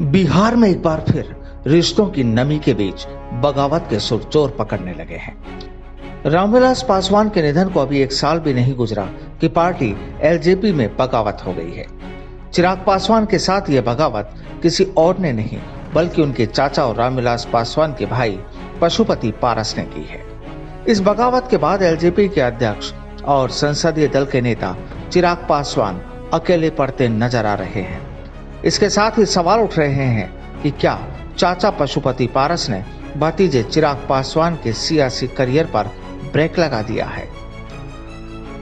बिहार में एक बार फिर रिश्तों की नमी के बीच बगावत के सुर जोर पकड़ने लगे हैं। रामविलास पासवान के निधन को अभी एक साल भी नहीं गुजरा कि पार्टी एलजेपी में बगावत हो गई है। चिराग पासवान के साथ यह बगावत किसी और ने नहीं बल्कि उनके चाचा और रामविलास पासवान के भाई पशुपति पारस ने की है। इस बगावत के बाद एलजेपी के अध्यक्ष और संसदीय दल के नेता चिराग पासवान अकेले पड़ते नजर आ रहे हैं। इसके साथ ही सवाल उठ रहे हैं कि क्या चाचा पशुपति पारस ने भतीजे चिराग पासवान के सियासी करियर पर ब्रेक लगा दिया है।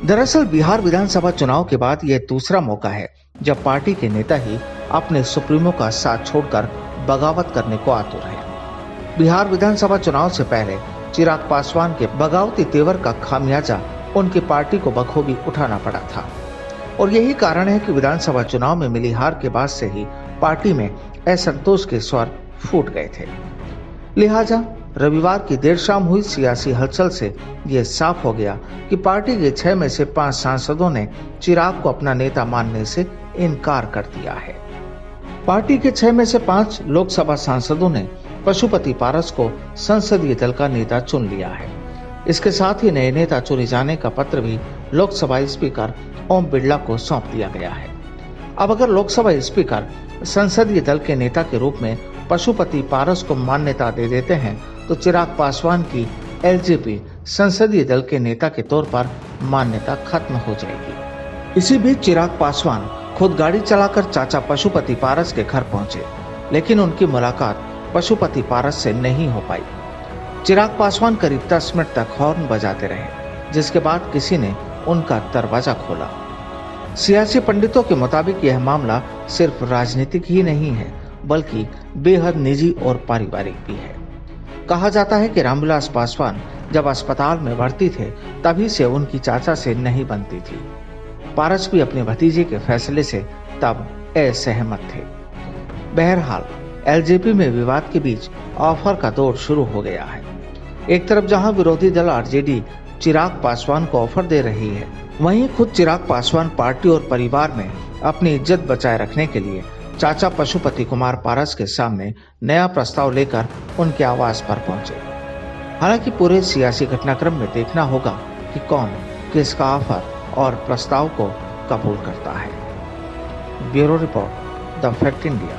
दरअसल बिहार विधानसभा चुनाव के बाद यह दूसरा मौका है जब पार्टी के नेता ही अपने सुप्रीमो का साथ छोड़कर बगावत करने को आतुर है। बिहार विधानसभा चुनाव से पहले चिराग पासवान के बगावती तेवर का खामियाजा उनकी पार्टी को बखूबी उठाना पड़ा था और यही कारण है कि विधानसभा चुनाव में मिली हार के बाद से ही पार्टी में असंतोष के स्वर फूट गए थे। लिहाजा रविवार की देर शाम हुई सियासी हलचल से यह साफ हो गया कि पार्टी के 6 में से 5 सांसदों ने चिराग को अपना नेता मानने से इनकार कर दिया है। पार्टी के 6 में से 5 लोकसभा सांसदों ने पशुपति पारस को संसदीय दल का नेता चुन लिया है। इसके साथ ही नए नेता चुने जाने का पत्र भी लोकसभा स्पीकर ओम बिरला को सौंप दिया गया है। अब अगर लोकसभा स्पीकर संसदीय दल के नेता के रूप में पशुपति पारस को मान्यता दे देते हैं तो चिराग पासवान की एलजेपी संसदीय दल के नेता के तौर पर मान्यता खत्म हो जाएगी। इसी बीच चिराग पासवान खुद गाड़ी चलाकर चाचा पशुपति पारस के घर पहुंचे, लेकिन उनकी मुलाकात पशुपति पारस से नहीं हो पाई। चिराग पासवान करीब 10 मिनट तक हॉर्न बजाते रहे, जिसके बाद किसी ने उनका दरवाजा खोला। सियासी पंडितों के मुताबिक यह मामला सिर्फ राजनीतिक ही नहीं है बल्कि बेहद निजी और पारिवारिक भी है। कहा जाता है कि रामविलास पासवान जब अस्पताल में भर्ती थे तभी से उनकी चाचा से नहीं बनती थी। पारस भी अपने भतीजे के फैसले से तब असहमत थे। बहरहाल एलजेपी में विवाद के बीच ऑफर का दौर शुरू हो गया है। एक तरफ जहां विरोधी दल आरजेडी चिराग पासवान को ऑफर दे रही है, वहीं खुद चिराग पासवान पार्टी और परिवार में अपनी इज्जत बचाए रखने के लिए चाचा पशुपति कुमार पारस के सामने नया प्रस्ताव लेकर उनके आवास पर पहुंचे। हालांकि पूरे सियासी घटनाक्रम में देखना होगा कि कौन किसका ऑफर और प्रस्ताव को कबूल करता है। Bureau report, the fact India.